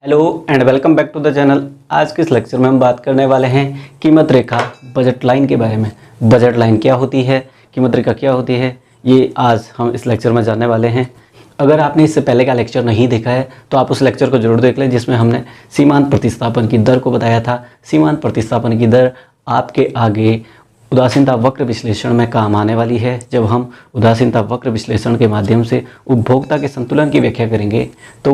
Hello and welcome back to the channel. आज के इस लेक्चर में हम बात करने वाले हैं कीमत रेखा बजट लाइन के बारे में। बजट लाइन क्या होती है, कीमत रेखा क्या होती है, ये आज हम इस लेक्चर में जानने वाले हैं। अगर आपने इससे पहले का लेक्चर नहीं देखा है तो आप उस लेक्चर को जरूर देख लें, जिसमें हमने सीमांत प्रतिस्थापन की दर को बताया था। सीमांत प्रतिस्थापन की दर आपके आगे उदासीनता वक्र विश्लेषण में काम आने वाली है। जब हम उदासीनता वक्र विश्लेषण के माध्यम से उपभोक्ता के संतुलन की व्याख्या करेंगे तो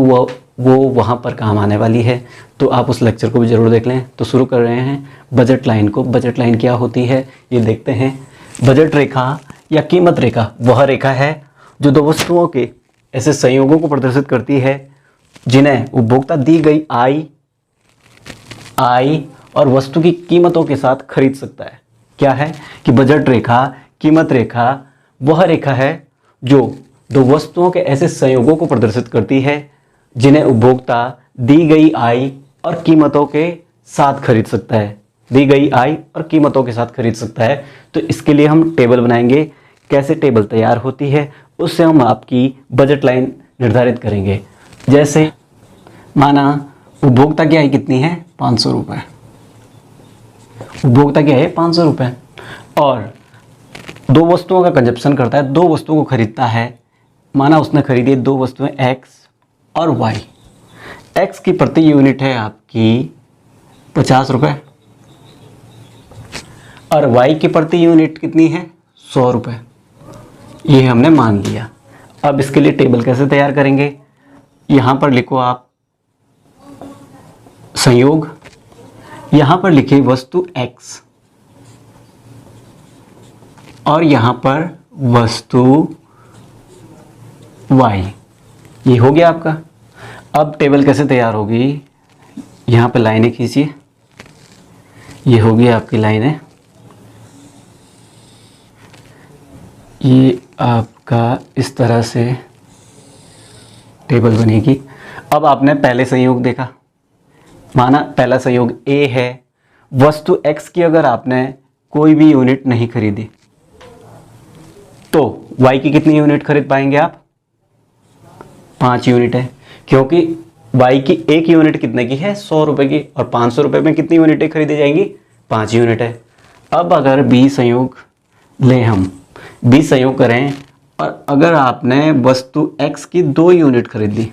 वो वहाँ पर काम आने वाली है। तो आप उस लेक्चर को भी ज़रूर देख लें। तो शुरू कर रहे हैं बजट लाइन को। बजट लाइन क्या होती है ये देखते हैं। बजट रेखा या कीमत रेखा वह रेखा है जो दो वस्तुओं के ऐसे संयोगों को प्रदर्शित करती है जिन्हें उपभोक्ता दी गई आय और वस्तु की कीमतों के साथ खरीद सकता है। क्या है कि बजट रेखा, कीमत रेखा वह रेखा है जो दो वस्तुओं के ऐसे संयोगों को प्रदर्शित करती है जिन्हें उपभोक्ता दी गई आय और कीमतों के साथ खरीद सकता है। दी गई आय और कीमतों के साथ खरीद सकता है। तो इसके लिए हम टेबल बनाएंगे। कैसे टेबल तैयार होती है उससे हम आपकी बजट लाइन निर्धारित करेंगे। जैसे माना उपभोक्ता की आय कितनी है, 500 रुपये। उपभोक्ता क्या है, 500 रुपये, और दो वस्तुओं का कंजप्शन करता है, दो वस्तुओं को खरीदता है। माना उसने खरीदी दो वस्तुएं एक्स और वाई। एक्स की प्रति यूनिट है आपकी 50 रुपये और वाई की प्रति यूनिट कितनी है, 100 रुपये। ये हमने मान लिया। अब इसके लिए टेबल कैसे तैयार करेंगे, यहाँ पर लिखो आप संयोग, यहाँ पर लिखिए वस्तु x और यहाँ पर वस्तु y। ये हो गया आपका। अब टेबल कैसे तैयार होगी, यहाँ पे लाइनें खींचिए। ये होगी आपकी लाइनें। ये आपका इस तरह से टेबल बनेगी। अब आपने पहले संयोग देखा, माना पहला संयोग A है। वस्तु X की अगर आपने कोई भी यूनिट नहीं खरीदी तो Y की कितनी यूनिट खरीद पाएंगे आप, 5 यूनिट है, क्योंकि Y की एक यूनिट कितने की है, 100 रुपये की, और 500 रुपये में कितनी यूनिटें खरीदी जाएंगी, 5 यूनिट है। अब अगर B संयोग लें, हम B संयोग करें और अगर आपने वस्तु X की 2 यूनिट खरीद ली,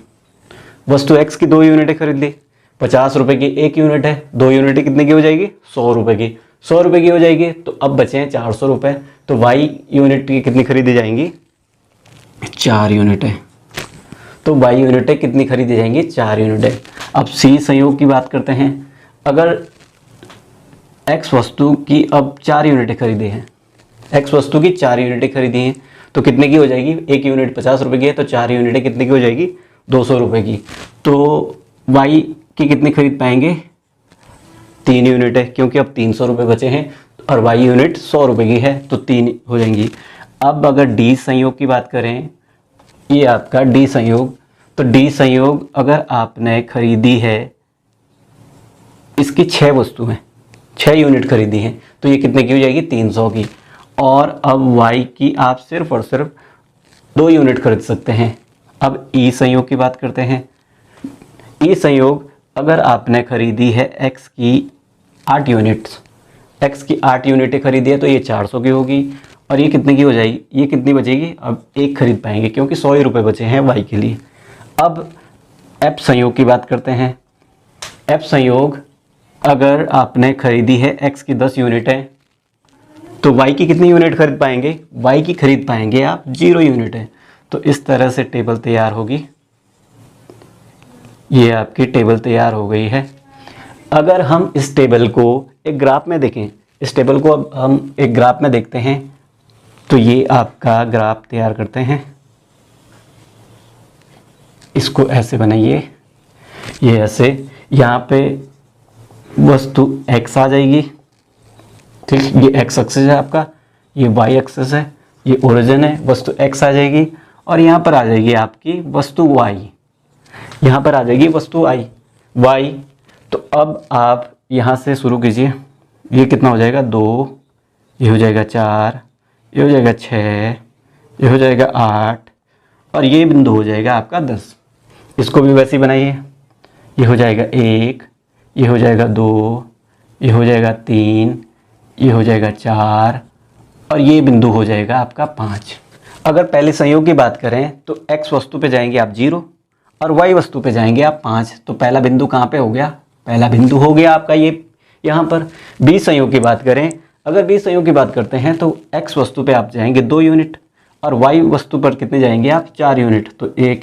वस्तु X की 2 यूनिटें खरीद ली, 50 रुपये की एक यूनिट है, 2 यूनिटें कितने की हो जाएगी, 100 रुपये की। 100 रुपये की हो जाएगी तो अब बचे हैं 400 रुपये। तो Y यूनिट की कितनी खरीदी जाएंगी, 4 यूनिटें। तो Y यूनिटें कितनी खरीदी जाएंगी, 4 यूनिटें। अब C संयोग की बात करते हैं। अगर X वस्तु की अब 4 यूनिटें खरीदी हैं, X वस्तु की 4 यूनिटें खरीदी हैं तो कितने की हो जाएगी, एक यूनिट 50 रुपये की है तो 4 यूनिटें कितने की हो जाएगी, 200 रुपये की। तो Y की कितनी खरीद पाएंगे, 3 यूनिट है, क्योंकि अब 300 रुपये बचे हैं और Y यूनिट 100 रुपये की है तो 3 हो जाएंगी। अब अगर D संयोग की बात करें, ये आपका D संयोग, तो D संयोग अगर आपने खरीदी है, इसकी 6 वस्तुएं, 6 यूनिट खरीदी हैं तो ये कितने की हो जाएगी, 300 की। और अब Y की आप सिर्फ और सिर्फ 2 यूनिट खरीद सकते हैं। अब E संयोग की बात करते हैं। E संयोग अगर आपने खरीदी है X की 8 यूनिट्स, X की 8 यूनिटें खरीदी है तो ये 400 की होगी और ये कितने की हो जाएगी, ये कितनी बचेगी, अब एक खरीद पाएंगे क्योंकि 100 ही रुपये बचे हैं Y के लिए। अब F संयोग की बात करते हैं। F संयोग अगर आपने खरीदी है X की 10 यूनिटें तो Y की कितनी यूनिट खरीद पाएंगे, Y की खरीद पाएंगे आप 0 यूनिटें। तो इस तरह से टेबल तैयार होगी। ये आपकी टेबल तैयार हो गई है। अगर हम इस टेबल को एक ग्राफ में देखें, इस टेबल को अब हम एक ग्राफ में देखते हैं, तो ये आपका ग्राफ तैयार करते हैं। इसको ऐसे बनाइए, ये ऐसे, यहाँ पे वस्तु X आ जाएगी, ठीक, ये X एक्सिस है आपका, ये Y एक्सिस है, ये ओरिजिन है, वस्तु X आ जाएगी और यहाँ पर आ जाएगी आपकी वस्तु Y, यहाँ पर आ जाएगी वस्तु y। तो अब आप यहाँ से शुरू कीजिए। ये कितना हो जाएगा, 2, ये हो जाएगा 4, ये हो जाएगा 6, ये हो जाएगा 8 और ये बिंदु हो जाएगा आपका 10। इसको भी वैसे ही बनाइए। ये हो जाएगा 1, ये हो जाएगा 2, ये हो जाएगा 3, ये हो जाएगा 4 और ये बिंदु हो जाएगा आपका 5। अगर पहले संयोग की बात करें तो x वस्तु पे जाएंगे आप 0 और y वस्तु पे जाएंगे आप 5। तो पहला बिंदु कहाँ पे हो गया? पहला बिंदु हो गया आपका ये यहाँ पर। b संयोग की बात करें, अगर b संयोग की बात करते हैं तो x वस्तु पे आप जाएंगे 2 यूनिट और y वस्तु पर कितने जाएंगे आप? 4 यूनिट। तो ये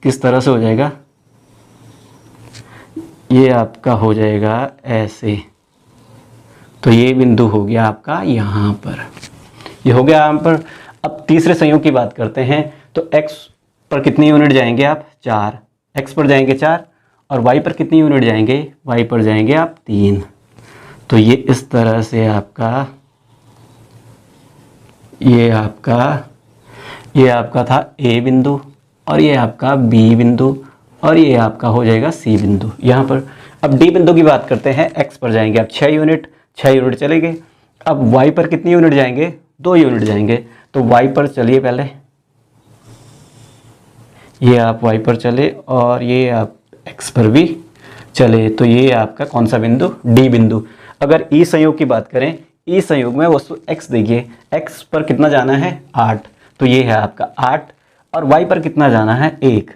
किस तरह से हो जाएगा? ये आपका हो जाएगा ऐसे। तो ये बिंदु हो गया आपका यहाँ पर, ये हो गया यहाँ पर। अब तीसरे संयोग की बात करते हैं तो x पर कितनी यूनिट जाएंगे आप? 4। x पर जाएंगे 4 और y पर कितनी यूनिट जाएंगे? y पर जाएंगे आप 3। तो ये इस तरह से आपका ये आपका था a बिंदु और ये आपका b बिंदु और ये आपका हो जाएगा c बिंदु यहाँ पर। अब d बिंदु की बात करते हैं, x पर जाएंगे आप 6 यूनिट चले गए। अब y पर कितनी यूनिट जाएंगे? 2 यूनिट जाएंगे। तो y पर चलिए, पहले ये आप y पर चले और ये आप x पर भी चले। तो ये आपका कौन सा बिंदु? d बिंदु। अगर ई संयोग की बात करें, ई संयोग में वस्तु x देखिए, x पर कितना जाना है? 8। तो ये है आपका 8 और y पर कितना जाना है? 1।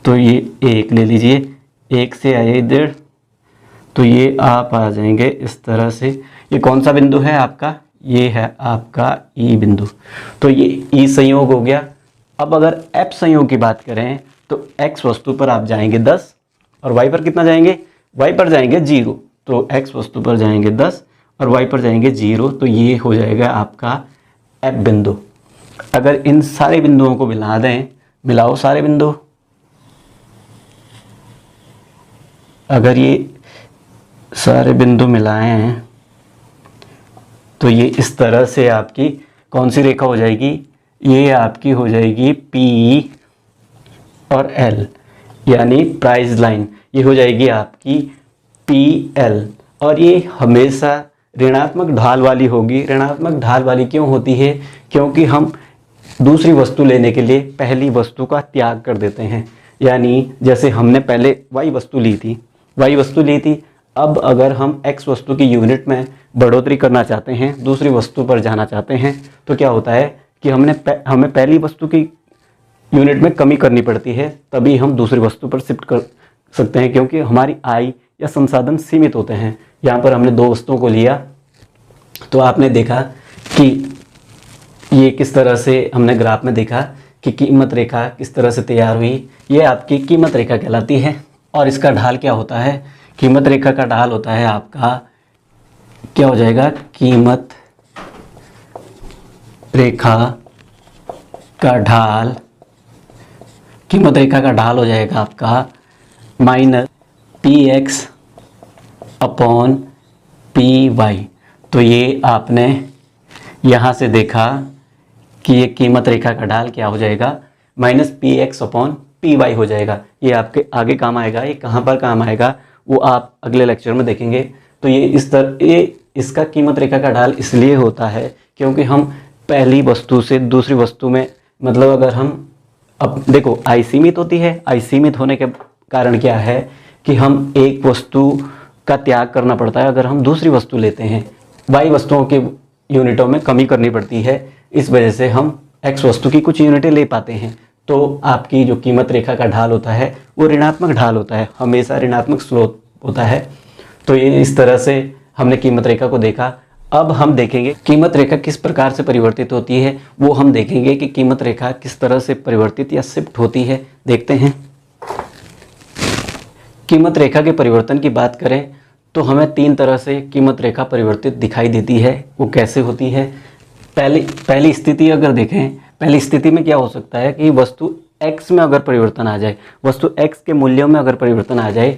तो ये 1 ले लीजिए, 1 से आए 1.5, तो ये आप आ जाएंगे इस तरह से। ये कौन सा बिंदु है आपका? ये है आपका ई बिंदु। तो ये ई संयोग हो गया। अब अगर एफ संयोग की बात करें तो x वस्तु पर आप जाएंगे 10 और y पर कितना जाएंगे? y पर जाएंगे 0। तो x वस्तु पर जाएंगे 10 और y पर जाएंगे 0। तो ये हो जाएगा आपका एफ बिंदु। अगर इन सारे बिंदुओं को मिला दें, मिलाओ सारे बिंदु, अगर ये सारे बिंदु मिलाएं तो ये इस तरह से आपकी कौन सी रेखा हो जाएगी? ये आपकी हो जाएगी P और L, यानी प्राइस लाइन। ये हो जाएगी आपकी PL और ये हमेशा ऋणात्मक ढाल वाली होगी। ऋणात्मक ढाल वाली क्यों होती है? क्योंकि हम दूसरी वस्तु लेने के लिए पहली वस्तु का त्याग कर देते हैं। यानी जैसे हमने पहले y वस्तु ली थी, अब अगर हम x वस्तु की यूनिट में बढ़ोतरी करना चाहते हैं, दूसरी वस्तु पर जाना चाहते हैं, तो क्या होता है कि हमें पहली वस्तु की यूनिट में कमी करनी पड़ती है, तभी हम दूसरी वस्तु पर शिफ्ट कर सकते हैं, क्योंकि हमारी आय या संसाधन सीमित होते हैं। यहाँ पर हमने 2 वस्तुओं को लिया तो आपने देखा कि ये किस तरह से हमने ग्राफ में देखा कि कीमत रेखा किस तरह से तैयार हुई। ये आपकी कीमत रेखा कहलाती है और इसका ढाल क्या होता है? कीमत रेखा का ढाल होता है आपका, क्या हो जाएगा? कीमत रेखा का ढाल हो जाएगा आपका -px अपॉन py। तो ये आपने यहाँ से देखा कि ये कीमत रेखा का ढाल क्या हो जाएगा? -px अपॉन py हो जाएगा। ये आपके आगे काम आएगा। ये कहाँ पर काम आएगा वो आप अगले लेक्चर में देखेंगे। तो ये इसका कीमत रेखा का ढाल इसलिए होता है क्योंकि हम पहली वस्तु से दूसरी वस्तु में, मतलब अगर हम अब देखो आय सीमित होती है। आय सीमित होने के कारण क्या है कि हम एक वस्तु का त्याग करना पड़ता है अगर हम दूसरी वस्तु लेते हैं। y वस्तुओं के यूनिटों में कमी करनी पड़ती है, इस वजह से हम x वस्तु की कुछ यूनिटें ले पाते हैं। तो आपकी जो कीमत रेखा का ढाल होता है वो ऋणात्मक ढाल होता है, हमेशा ऋणात्मक स्लोप होता है। तो ये इस तरह से हमने कीमत रेखा को देखा। अब हम देखेंगे कीमत रेखा किस प्रकार से परिवर्तित होती है, वो हम देखेंगे कि कीमत रेखा किस तरह से परिवर्तित या शिफ्ट होती है। देखते हैं। कीमत रेखा के परिवर्तन की बात करें तो हमें 3 तरह से कीमत रेखा परिवर्तित दिखाई देती है। वो कैसे होती है? पहली स्थिति अगर देखें, पहली स्थिति में क्या हो सकता है कि वस्तु x में अगर परिवर्तन आ जाए, वस्तु x के मूल्यों में अगर परिवर्तन आ जाए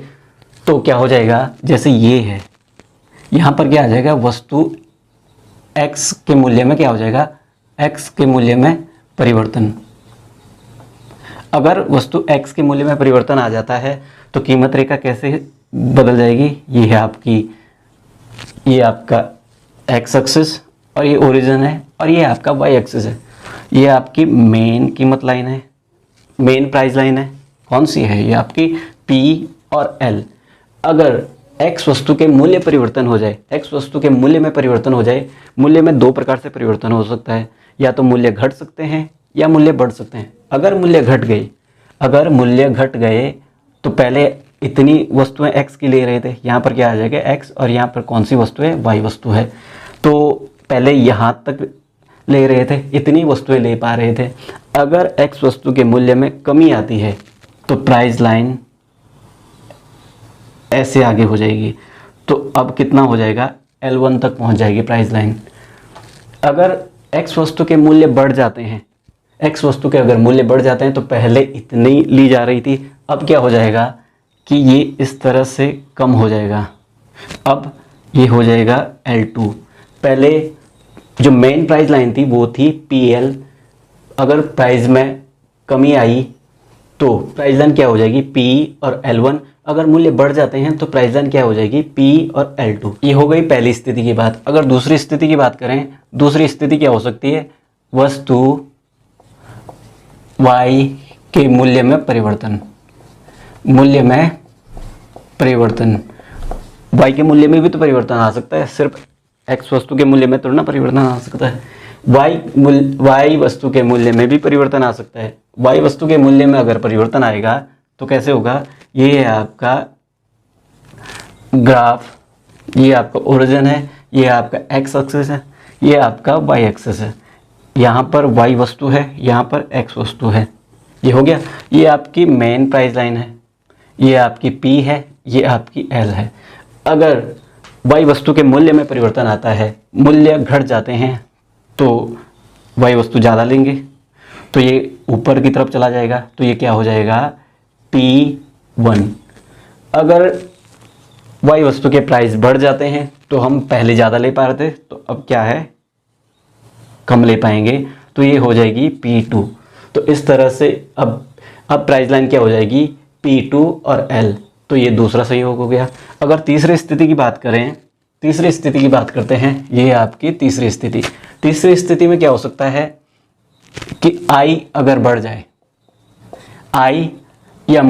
तो क्या हो जाएगा? जैसे ये है, यहाँ पर क्या आ जाएगा? वस्तु x के मूल्य में क्या हो जाएगा? x के मूल्य में परिवर्तन। अगर वस्तु x के मूल्य में परिवर्तन आ जाता है तो कीमत रेखा कैसे बदल जाएगी? ये है आपकी, ये आपका x एक्सिस और ये ओरिजिन है और ये आपका y एक्सिस है। ये आपकी मेन कीमत लाइन है, मेन प्राइस लाइन है। कौन सी है? ये आपकी और L। अगर x वस्तु के मूल्य परिवर्तन हो जाए, x वस्तु के मूल्य में परिवर्तन हो जाए, मूल्य में दो प्रकार से परिवर्तन हो सकता है, या तो मूल्य घट सकते हैं या मूल्य बढ़ सकते हैं। अगर मूल्य घट गए तो पहले इतनी वस्तुएं x की ले रहे थे, यहाँ पर क्या आ जाएगा x, और यहाँ पर कौन सी वस्तु है, y वस्तु है। तो पहले यहाँ तक ले रहे थे, इतनी वस्तुएं ले पा रहे थे। अगर x वस्तु के मूल्य में कमी आती है तो प्राइस लाइन ऐसे आगे हो जाएगी। तो अब कितना हो जाएगा, L1 तक पहुंच जाएगी प्राइस लाइन। अगर x वस्तु के मूल्य बढ़ जाते हैं, x वस्तु के अगर मूल्य बढ़ जाते हैं तो पहले इतनी ली जा रही थी, अब क्या हो जाएगा कि ये इस तरह से कम हो जाएगा। अब ये हो जाएगा L2। पहले जो मेन प्राइस लाइन थी वो थी PL। अगर प्राइस में कमी आई तो प्राइस लाइन क्या हो जाएगी, P और L1। अगर मूल्य बढ़ जाते हैं तो प्राइस लाइन क्या हो जाएगी, P और L2। ये हो गई पहली स्थिति की बात। अगर दूसरी स्थिति की बात करें, दूसरी स्थिति क्या हो सकती है, वस्तु y के मूल्य में परिवर्तन, y के मूल्य में भी तो परिवर्तन आ सकता है, सिर्फ x वस्तु के मूल्य में थोड़ा ना परिवर्तन आ सकता है। y वस्तु के मूल्य में भी परिवर्तन आ सकता है। y वस्तु के मूल्य में अगर परिवर्तन आएगा तो कैसे होगा, ये है आपका ग्राफ, ये आपका ओरिजिन है, ये आपका x एक्सिस है, ये आपका y एक्सिस है। यहाँ पर y वस्तु है, यहाँ पर x वस्तु है। ये हो गया, ये आपकी मेन प्राइस लाइन है, ये आपकी P है, ये आपकी L है। अगर y वस्तु के मूल्य में परिवर्तन आता है, मूल्य घट जाते हैं तो y वस्तु ज़्यादा लेंगे तो ये ऊपर की तरफ चला जाएगा, तो ये क्या हो जाएगा, P1। अगर y वस्तु के प्राइस बढ़ जाते हैं तो हम पहले ज़्यादा ले पा रहे थे, तो अब क्या है, कम ले पाएंगे, तो ये हो जाएगी P2। तो इस तरह से अब प्राइस लाइन क्या हो जाएगी, P2 और L। तो ये दूसरा संयोग हो गया। अगर तीसरी स्थिति की बात करें, तीसरी स्थिति की बात करते हैं, ये है आपकी तीसरी स्थिति। तीसरी स्थिति में क्या हो सकता है कि I अगर बढ़ जाए, I या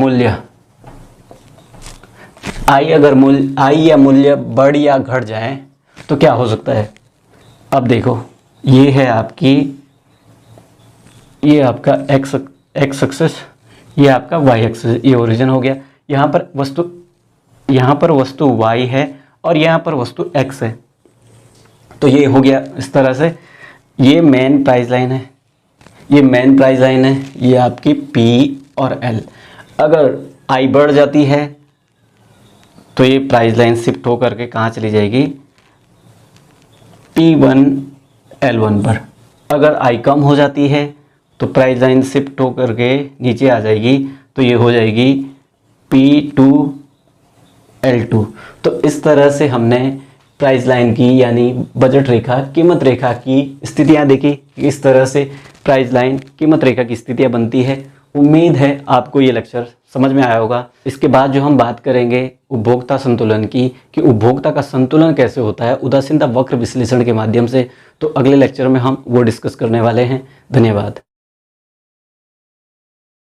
मूल्य बढ़ या घट जाए तो क्या हो सकता है। अब देखो, ये है आपकी, ये आपका x एक्सिस, ये आपका y एक्सिस, ये ओरिजिन हो गया। यहाँ पर वस्तु y है और यहाँ पर वस्तु x है। तो ये हो गया इस तरह से। ये मेन प्राइस लाइन है, ये आपकी P और L। अगर I बढ़ जाती है तो ये प्राइस लाइन शिफ्ट होकर के कहाँ चली जाएगी, P1 L1 पर। अगर I कम हो जाती है तो प्राइस लाइन शिफ्ट होकर के नीचे आ जाएगी, तो ये हो जाएगी P2 L2। तो इस तरह से हमने प्राइस लाइन की, यानी बजट रेखा, कीमत रेखा की स्थितियां देखी। इस तरह से प्राइस लाइन, कीमत रेखा की स्थितियां बनती है। उम्मीद है आपको ये लेक्चर समझ में आया होगा। इसके बाद जो हम बात करेंगे उपभोक्ता संतुलन की, कि उपभोक्ता का संतुलन कैसे होता है उदासीनता वक्र विश्लेषण के माध्यम से, तो अगले लेक्चर में हम वो डिस्कस करने वाले हैं। धन्यवाद।